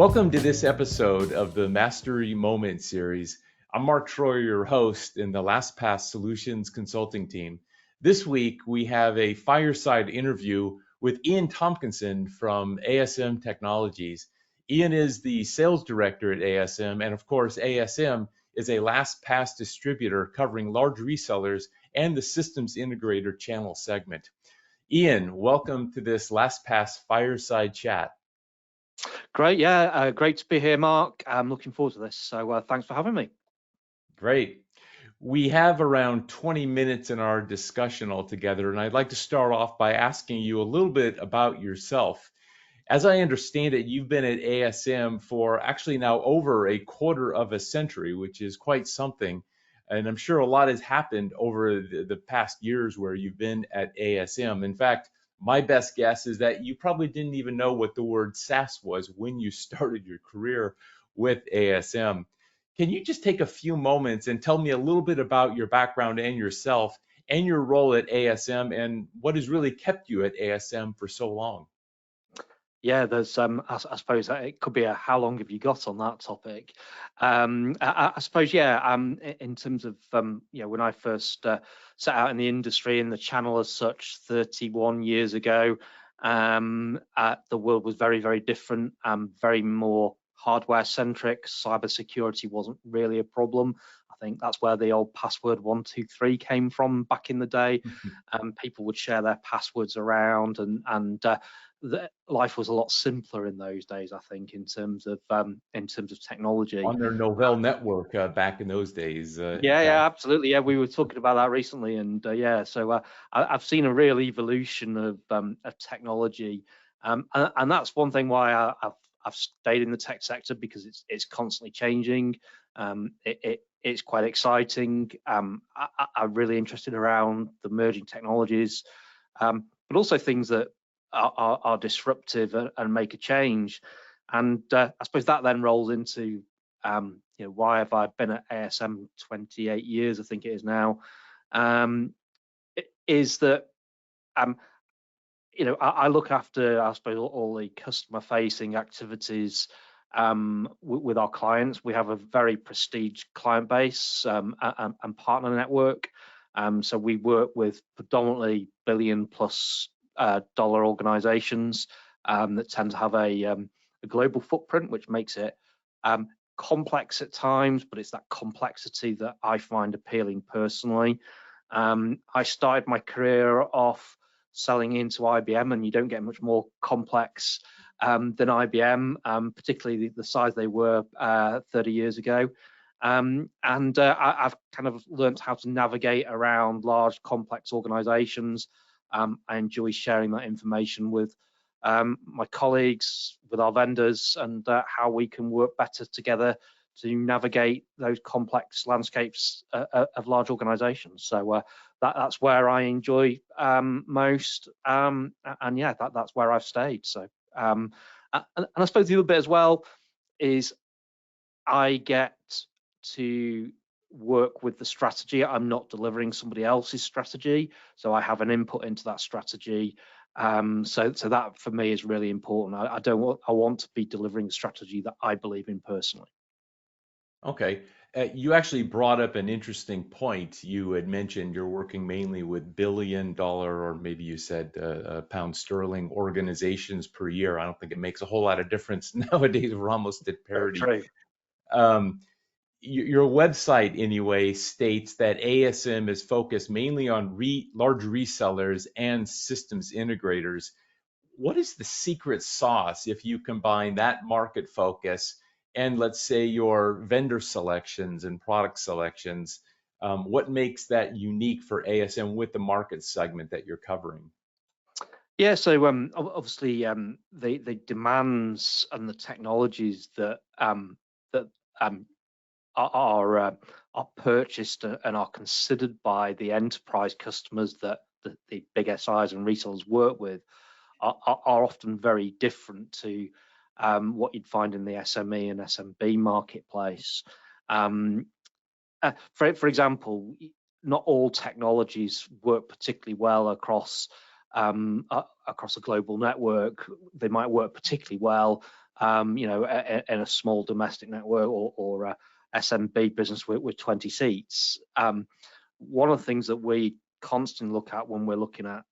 Welcome to this episode of the Mastery Moment series. I'm Mark Troyer, your host in the LastPass Solutions Consulting team. This week, we have a fireside interview with Ian Tompkinson from ASM Technologies. Ian is the sales director at ASM, and of course, ASM is a LastPass distributor covering large resellers and the systems integrator channel segment. Ian, welcome to this LastPass fireside chat. Great, yeah, great to be here, Mark. I'm looking forward to this, so thanks for having me. Great. We have around 20 minutes in our discussion altogether, and I'd like to start off by asking you a little bit about yourself. As I understand it, you've been at ASM for actually now over a quarter of a century, which is quite something. And I'm sure a lot has happened over the past years where you've been at ASM. In fact, my best guess is that you probably didn't even know what the word SaaS was when you started your career with ASM. Can you just take a few moments and tell me a little bit about your background and yourself and your role at ASM and what has really kept you at ASM for so long? Yeah, there's I suppose it could be a how long have you got on that topic. I suppose, yeah, in terms of when I first set out in the industry in the channel as such 31 years ago, the world was very, very different, very more hardware centric. Cybersecurity wasn't really a problem. I think that's where the old password 123 came from back in the day. People would share their passwords around, and life was a lot simpler in those days, I think, in terms of technology. On their Novell network back in those days. Yeah, absolutely. Yeah, we were talking about that recently, and so I've seen a real evolution of technology, and that's one thing why I've stayed in the tech sector, because it's constantly changing. It's quite exciting. I'm really interested around the emerging technologies, but also things that are disruptive and make a change. And I suppose that then rolls into why have I been at ASM 28 years, I think it is now, is that I look after, I suppose, all the customer facing activities with our clients. We have a very prestige client base and partner network. So we work with predominantly billion plus dollar organizations that tend to have a global footprint, which makes it complex at times, but it's that complexity that I find appealing personally. I started my career off selling into IBM, and you don't get much more complex than IBM, particularly the size they were 30 years ago. I've kind of learned how to navigate around large, complex organizations. I enjoy sharing that information with my colleagues, with our vendors, and how we can work better together to navigate those complex landscapes of large organizations. So that's where I enjoy most, and yeah, that's where I've stayed. So and I suppose the other bit as well is I get to work with the strategy. I'm not delivering somebody else's strategy, so I have an input into that strategy. So that for me is really important. I want to be delivering the strategy that I believe in personally. Okay. You actually brought up an interesting point. You had mentioned you're working mainly with billion-dollar, or maybe you said pound sterling organizations per year. I don't think it makes a whole lot of difference nowadays. We're almost at parity. True. Your website, anyway, states that ASM is focused mainly on large resellers and systems integrators. What is the secret sauce if you combine that market focus and, let's say, your vendor selections and product selections? What makes that unique for ASM with the market segment that you're covering? Yeah, so obviously the demands and the technologies that are purchased and are considered by the enterprise customers that the big SIs and resellers work with are often very different to what you'd find in the SME and SMB marketplace. For example, not all technologies work particularly well across a global network. They might work particularly well in a small domestic network or a SMB business with 20 seats. One of the things that we constantly look at when we're looking at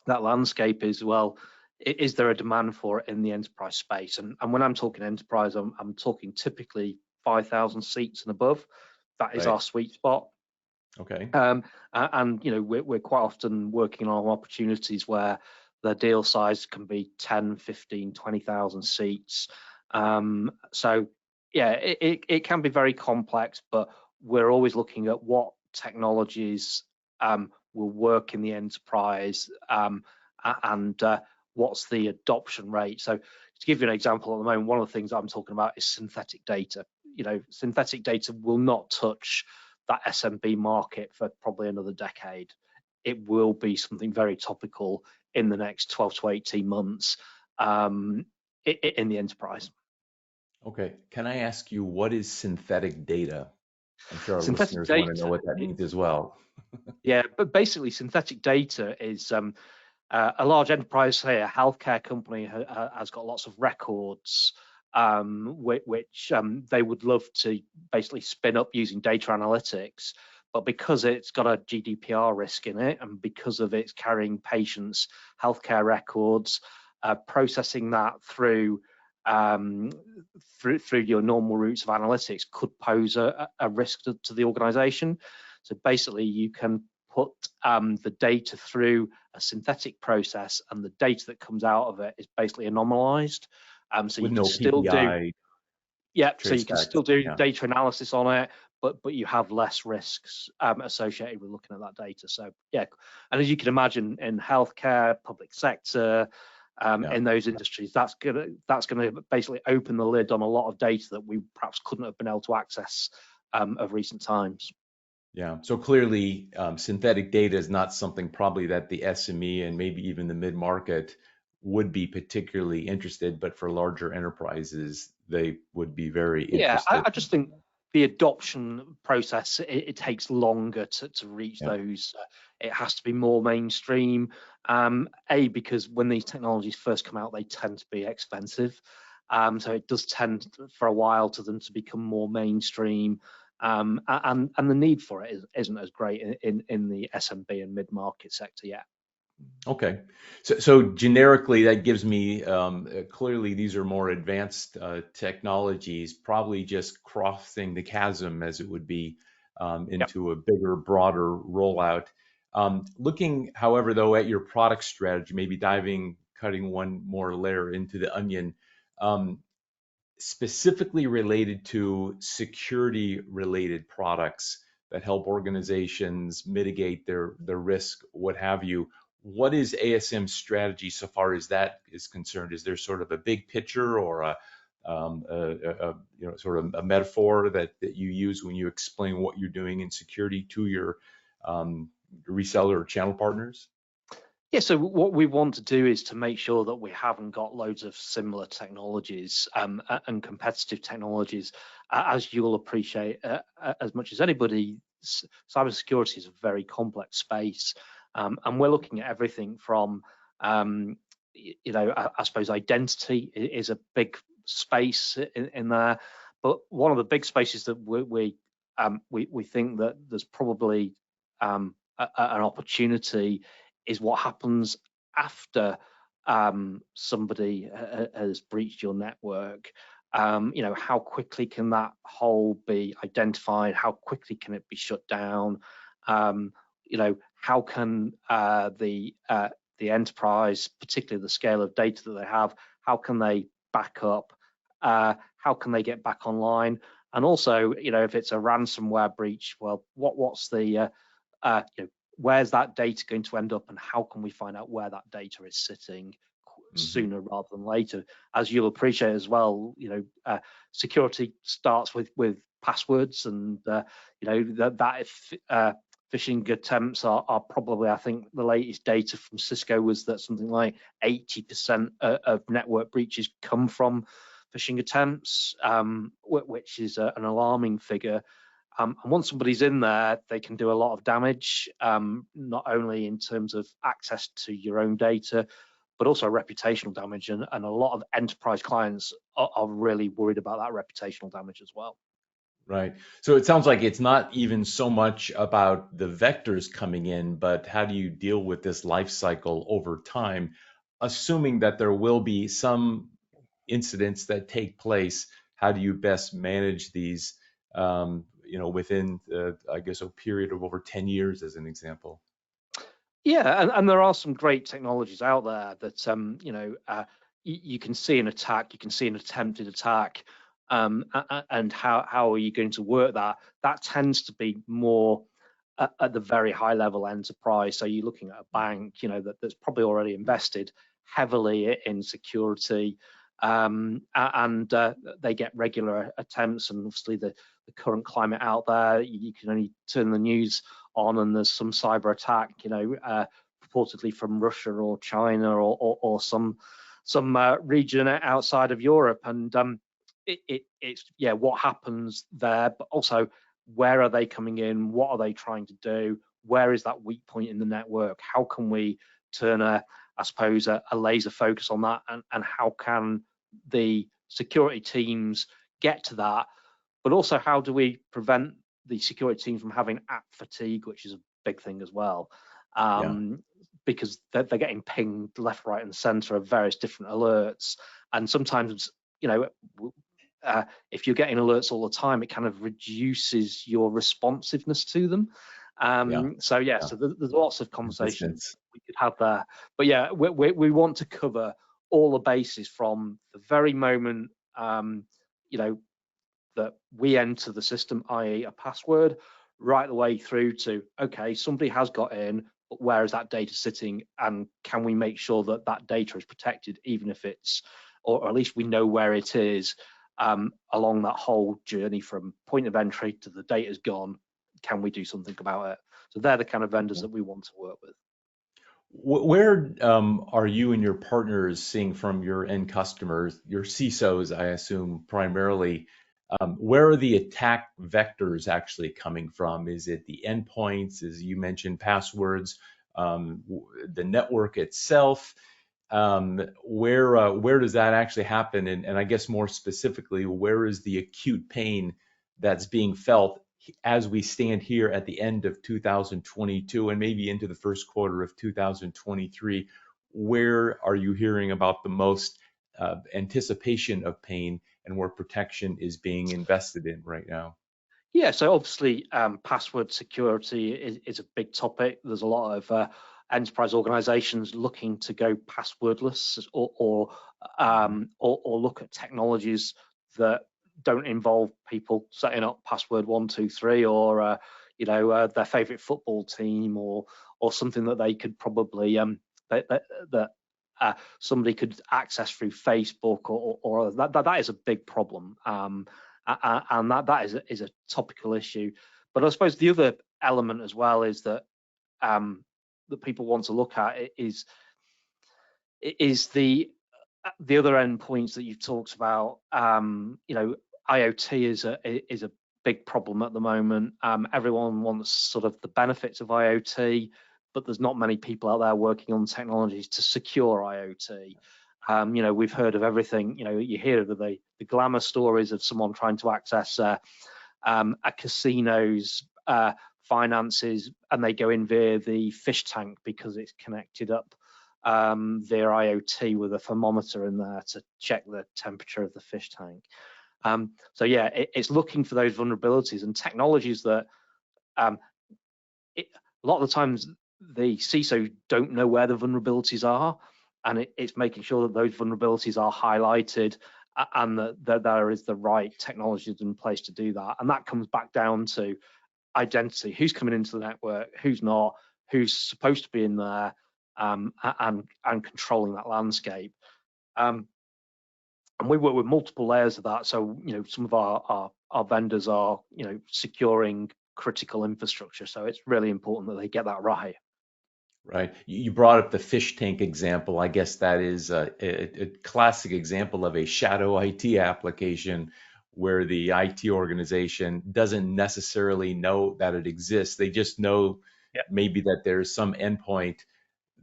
that landscape is, well, is there a demand for it in the enterprise space? And when I'm talking enterprise, I'm talking typically 5,000 seats and above. That is Right. our sweet spot. Okay. And we're quite often working on opportunities where the deal size can be 10, 15, 20,000 seats. So yeah, it can be very complex, but we're always looking at what technologies will work in the enterprise, and what's the adoption rate. So to give you an example, at the moment, one of the things I'm talking about is synthetic data. Synthetic data will not touch that SMB market for probably another decade. It will be something very topical in the next 12 to 18 months in the enterprise. Okay. Can I ask you, what is synthetic data? I'm sure our Synthetic listeners want to know data, what that means as well. yeah, but basically synthetic data is a large enterprise, say a healthcare company, has got lots of records, which they would love to basically spin up using data analytics. But because it's got a GDPR risk in it, and because of its carrying patients' healthcare records, processing that through your normal routes of analytics could pose a risk to the organization. So basically, you can put the data through a synthetic process, and the data that comes out of it is basically anomalized. So With you can no still do, PPI yeah. So you trace can back. still do Yeah. data analysis on it, but you have less risks associated with looking at that data. So yeah, and as you can imagine, in healthcare, public sector, Yeah. in those industries, that's gonna basically open the lid on a lot of data that we perhaps couldn't have been able to access of recent times. Yeah. So clearly, synthetic data is not something probably that the SME and maybe even the mid-market would be particularly interested, but for larger enterprises, they would be very Yeah, interested. I just think the adoption process, it takes longer to reach Yeah. those. It has to be more mainstream. Because when these technologies first come out, they tend to be expensive. So it does tend for a while to them to become more mainstream. And the need for it isn't as great in the SMB and mid-market sector yet. Okay. So generically, that gives me clearly these are more advanced technologies, probably just crossing the chasm, as it would be, Yep. into a bigger, broader rollout. Looking, however, though, at your product strategy, maybe cutting one more layer into the onion, um, specifically related to security related products that help organizations mitigate their risk, what have you. What is ASM's strategy so far as that is concerned? Is there sort of a big picture or sort of a metaphor that you use when you explain what you're doing in security to your reseller or channel partners? Yeah, so what we want to do is to make sure that we haven't got loads of similar technologies and competitive technologies. As you'll appreciate, as much as anybody, cybersecurity is a very complex space, and we're looking at everything from, I suppose identity is a big space in there, but one of the big spaces that we think that there's probably an opportunity is what happens after somebody has breached your network. How quickly can that hole be identified? How quickly can it be shut down? How can the enterprise, particularly the scale of data that they have, how can they back up? How can they get back online? And also, if it's a ransomware breach, well, what's the where's that data going to end up, and how can we find out where that data is sitting sooner rather than later? As you'll appreciate as well, security starts with passwords, and phishing attempts are probably, I think the latest data from Cisco was that something like 80% of network breaches come from phishing attempts, which is an alarming figure. And once somebody's in there, they can do a lot of damage, not only in terms of access to your own data, but also reputational damage. And a lot of enterprise clients are really worried about that reputational damage as well. Right. So it sounds like it's not even so much about the vectors coming in, but how do you deal with this life cycle over time, assuming that there will be some incidents that take place. How do you best manage these, within, I guess, a period of over 10 years, as an example? Yeah, and there are some great technologies out there that you can see an attack, you can see an attempted attack, and how are you going to work that? That tends to be more at the very high level enterprise. So you're looking at a bank, that's probably already invested heavily in security, and they get regular attempts. And obviously the current climate out there, you can only turn the news on and there's some cyber attack, purportedly from Russia or China or some region outside of Europe. And it's what happens there, but also where are they coming in? What are they trying to do? Where is that weak point in the network? How can we turn a laser focus on that? And how can the security teams get to that? But also, how do we prevent the security teams from having app fatigue, which is a big thing as well, Yeah. because they're getting pinged left, right, and center of various different alerts. And sometimes, if you're getting alerts all the time, it kind of reduces your responsiveness to them. Yeah. So Yeah. there's lots of conversations Resistance. we could have there. But yeah, we want to cover all the bases from the very moment, that we enter the system, i.e. a password, right the way through to, okay, somebody has got in, but where is that data sitting? And can we make sure that that data is protected, even if it's, or at least we know where it is, along that whole journey from point of entry to the data's gone? Can we do something about it? So they're the kind of vendors that we want to work with. Where are you and your partners seeing from your end customers, your CISOs, I assume primarily, where are the attack vectors actually coming from? Is it the endpoints, as you mentioned, passwords, the network itself? Where does that actually happen? And I guess more specifically, where is the acute pain that's being felt as we stand here at the end of 2022 and maybe into the first quarter of 2023? Where are you hearing about the most anticipation of pain and where protection is being invested in right now? Yeah, so obviously, password security is a big topic. There's a lot of enterprise organizations looking to go passwordless, or look at technologies that don't involve people setting up password 123, or their favorite football team, or something that they could probably that somebody could access through Facebook, or that is a big problem. And that is a topical issue. But I suppose the other element as well is that that people want to look at is the other endpoints that you've talked about. IoT is a big problem at the moment. Everyone wants sort of the benefits of IoT, but there's not many people out there working on technologies to secure IoT. We've heard of everything. You hear of the glamour stories of someone trying to access a casino's finances, and they go in via the fish tank because it's connected up via IoT with a thermometer in there to check the temperature of the fish tank. So yeah, it's looking for those vulnerabilities and technologies that a lot of the times the CISO don't know where the vulnerabilities are, and it's making sure that those vulnerabilities are highlighted and that there is the right technologies in place to do that. And that comes back down to identity: who's coming into the network, who's not, who's supposed to be in there, and controlling that landscape. And we work with multiple layers of that. So some of our vendors are securing critical infrastructure. So it's really important that they get that right. Right. You brought up the fish tank example. I guess that is a classic example of a shadow IT application where the IT organization doesn't necessarily know that it exists. They just know Yeah. maybe that there's some endpoint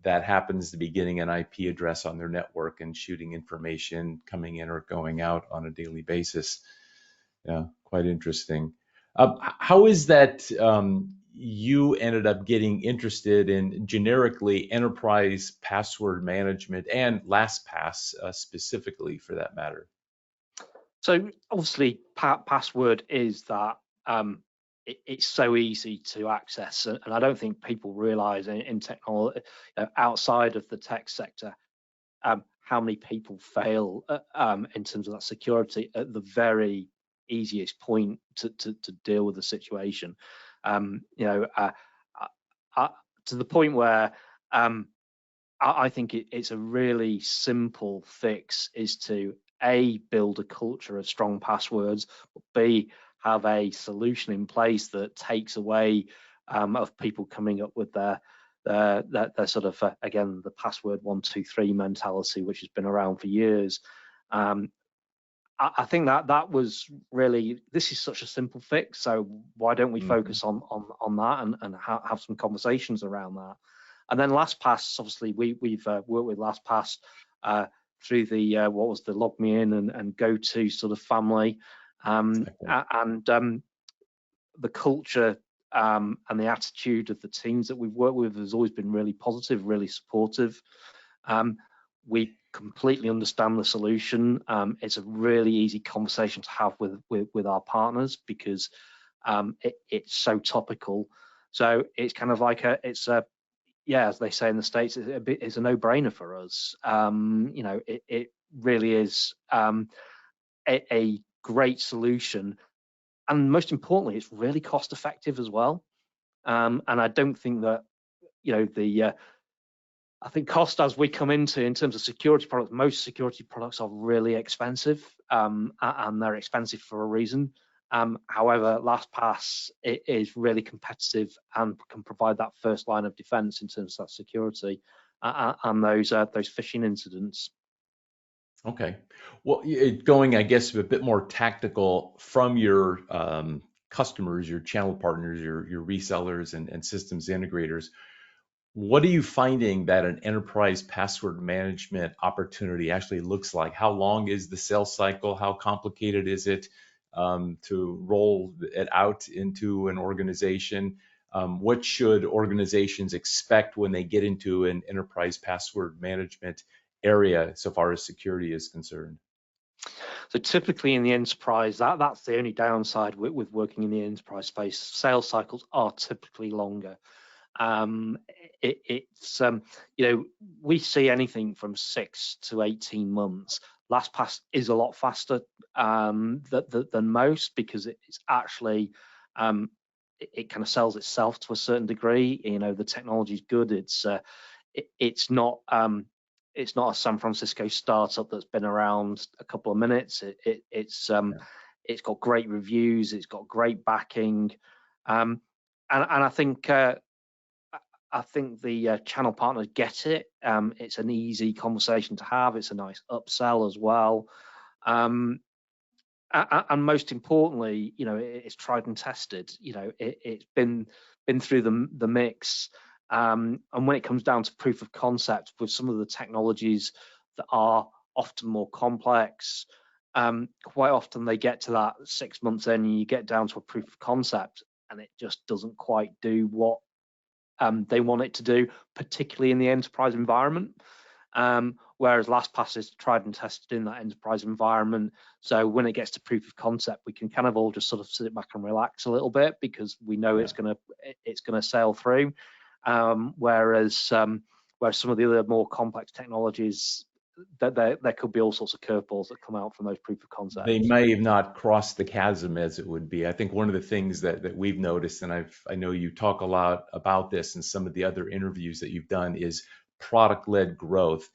that happens to be getting an IP address on their network and shooting information coming in or going out on a daily basis. Yeah, quite interesting. How is that you ended up getting interested in generically enterprise password management and LastPass specifically for that matter? So obviously, password is that it's so easy to access, and I don't think people realise in technology outside of the tech sector how many people fail in terms of that security at the very easiest point to deal with the situation. You know, to the point where I think it's a really simple fix is to A, build a culture of strong passwords, but B, have a solution in place that takes away of people coming up with their sort of again the password 123 mentality, which has been around for years. I think that was really, this is such a simple fix, so why don't we Mhm. focus on that and have some conversations around that. And then LastPass, obviously we've worked with LastPass through the what was the log me in and go to sort of family, Exactly. and the culture and the attitude of the teams that we've worked with has always been really positive, really supportive. We completely understand the solution. It's a really easy conversation to have with our partners because it's so topical. So it's kind of like yeah, as they say in the States, it's a no-brainer for us. You know, it really is a great solution, and most importantly, it's really cost-effective as well. And I don't think that the I think cost as we come into in terms of security products, most security products are really expensive, and they're expensive for a reason. However, LastPass is really competitive and can provide that first line of defense in terms of that security and those phishing incidents. Okay. Well, going, I guess, a bit more tactical from your customers, your channel partners, your resellers and systems integrators, what are you finding that an enterprise password management opportunity actually looks like? How long is the sales cycle? How complicated is it to roll it out into an organization? What should organizations expect when they get into an enterprise password management area so far as security is concerned? So typically in the enterprise, that's the only downside with working in the enterprise space. Sales cycles are typically longer. Um, it's we see anything from 6 to 18 months. LastPass is a lot faster than most because it's actually it kind of sells itself to a certain degree. You know, the technology is good. It's not a San Francisco startup that's been around a couple of minutes. It's got great reviews. It's got great backing, and I think the channel partners get it. It's an easy conversation to have. It's a nice upsell as well. Um, and most importantly, it's tried and tested. It's been through the mix. And when it comes down to proof of concept with some of the technologies that are often more complex, quite often they get to that 6 months in, and you get down to a proof of concept, and it just doesn't quite do what they want it to do, particularly in the enterprise environment. Whereas LastPass is tried and tested in that enterprise environment. So when it gets to proof of concept, we can kind of all just sort of sit back and relax a little bit because we know Yeah. it's gonna sail through. Whereas some of the other more complex technologies, that there could be all sorts of curveballs that come out from those proof of They concepts. may have not crossed the chasm as it would be. I think one of the things that we've noticed, and I know you talk a lot about this in some of the other interviews that you've done, is product-led growth.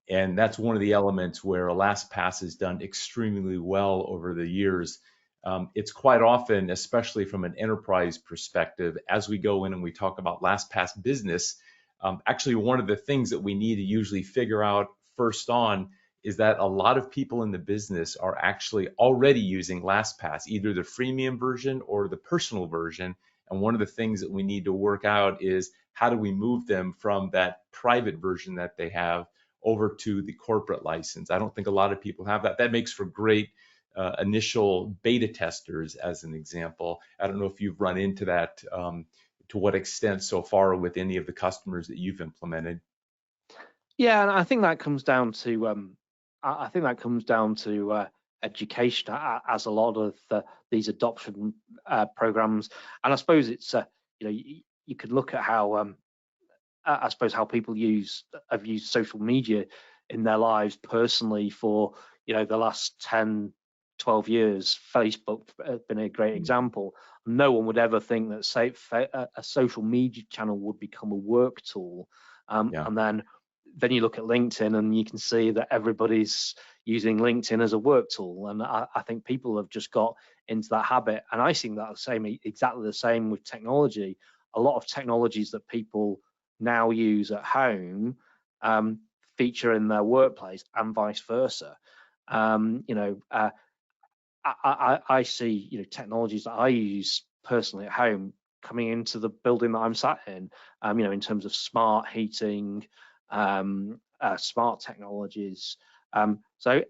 And that's one of the elements where LastPass has done extremely well over the years. It's quite often, especially from an enterprise perspective, as we go in and we talk about LastPass business, actually one of the things that we need to usually figure out first on is that a lot of people in the business are actually already using LastPass, either the freemium version or the personal version. And one of the things that we need to work out is how do we move them from that private version that they have over to the corporate license. I don't think a lot of people have that. That makes for great initial beta testers, as an example. I don't know if you've run into that, to what extent so far with any of the customers that you've implemented. Yeah, and I think that comes down to education, as a lot of these adoption programs. And I suppose it's you could look at how I suppose how people have used social media in their lives personally for the last 10, 12 years. Facebook has been a great example. No one would ever think that, say, a social media channel would become a work tool. Yeah. And then you look at LinkedIn and you can see that everybody's using LinkedIn as a work tool. And I think people have just got into that habit. And I think that exactly the same with technology. A lot of technologies that people now use at home feature in their workplace, and vice versa. I see technologies that I use personally at home coming into the building that I'm sat in. In terms of smart heating, smart technologies. So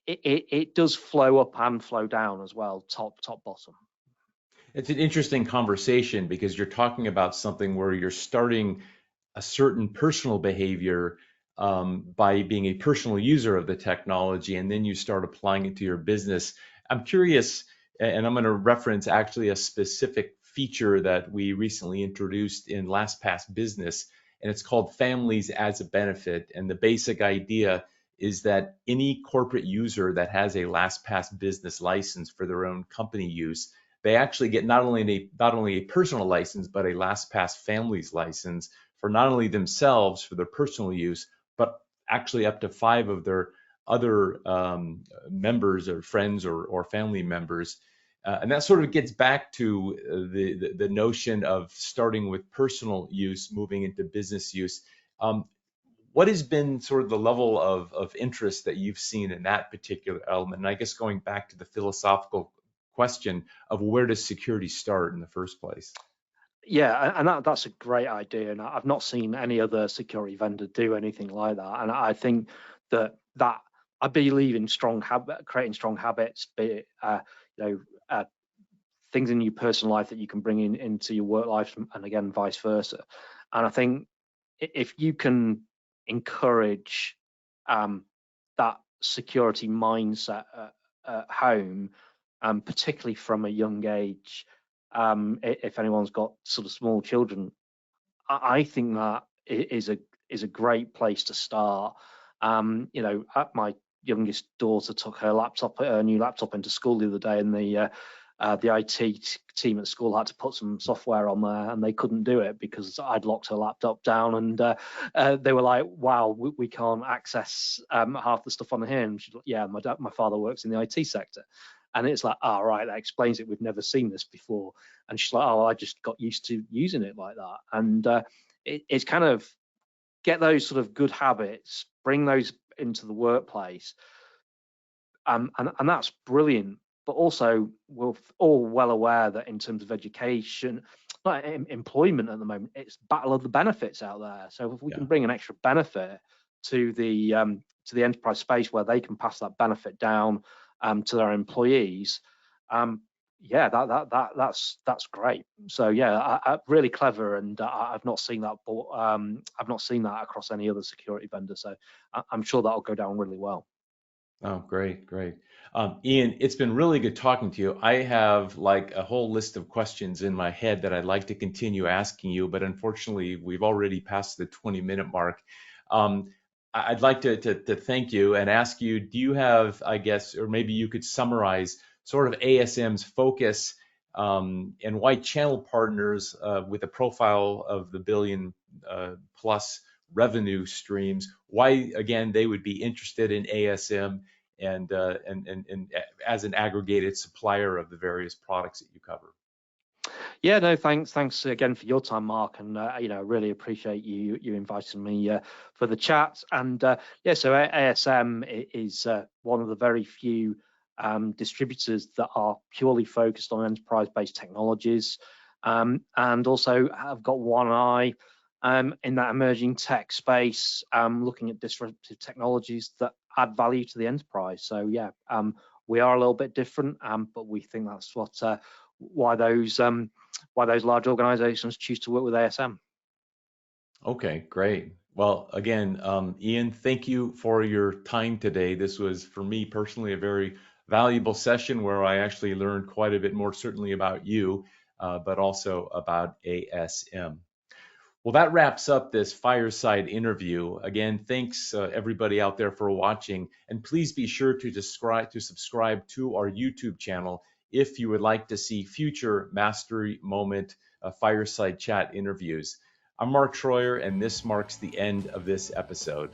it does flow up and flow down as well, top bottom. It's an interesting conversation because you're talking about something where you're starting a certain personal behavior by being a personal user of the technology, and then you start applying it to your business. I'm curious, and I'm going to reference actually a specific feature that we recently introduced in LastPass Business, and it's called Families as a Benefit. And the basic idea is that any corporate user that has a LastPass business license for their own company use, they actually get not only a personal license, but a LastPass Families license for not only themselves for their personal use, but actually up to 5 of their other members or friends or family members. And that sort of gets back to the notion of starting with personal use, moving into business use. What has been sort of the level of interest that you've seen in that particular element? And I guess going back to the philosophical question of where does security start in the first place? Yeah, and that's a great idea, and I've not seen any other security vendor do anything like that. And I think that I believe in creating strong habits, be it things in your personal life that you can bring into your work life, and again vice versa. And I think if you can encourage that security mindset at home, particularly from a young age, if anyone's got sort of small children, I think that is a great place to start. My youngest daughter took her new laptop into school the other day, and the IT team at school had to put some software on there, and they couldn't do it because I'd locked her laptop down. And they were like, "Wow, we can't access half the stuff on here." And she's like, "Yeah, my father works in the IT sector." And it's like, "Oh, right, that explains it. We've never seen this before." And she's like, "Oh, I just got used to using it like that." And it's kind of get those sort of good habits, bring those into the workplace, and that's brilliant. But also, we're all well aware that in terms of education, like employment at the moment, it's battle of the benefits out there. So if we can bring an extra benefit to the enterprise space where they can pass that benefit down to their employees, yeah, that's great. So yeah, really clever, and I've not seen that. I've not seen that across any other security vendor. So I'm sure that'll go down really well. Oh, great, great. Ian, it's been really good talking to you. I have like a whole list of questions in my head that I'd like to continue asking you, but unfortunately, we've already passed the 20-minute mark. I'd like to thank you and ask you, do you have, I guess, or maybe you could summarize sort of ASM's focus and why channel partners with a profile of the billion plus revenue streams, why again they would be interested in ASM and as an aggregated supplier of the various products that you cover. Yeah, no, thanks again for your time, Mark, and really appreciate you inviting me for the chat. And yeah, so ASM is one of the very few distributors that are purely focused on enterprise-based technologies. and also have got one eye in that emerging tech space, looking at disruptive technologies that add value to the enterprise. So yeah, we are a little bit different, but we think that's why those large organizations choose to work with ASM. Okay, great. Well, again, Ian, thank you for your time today. This was, for me personally, a very valuable session where I actually learned quite a bit more, certainly about you, but also about ASM. Well, that wraps up this fireside interview. Again, thanks everybody out there for watching, and please be sure to subscribe to our YouTube channel if you would like to see future Mastery Moment fireside chat interviews. I'm Mark Schroyer, and this marks the end of this episode.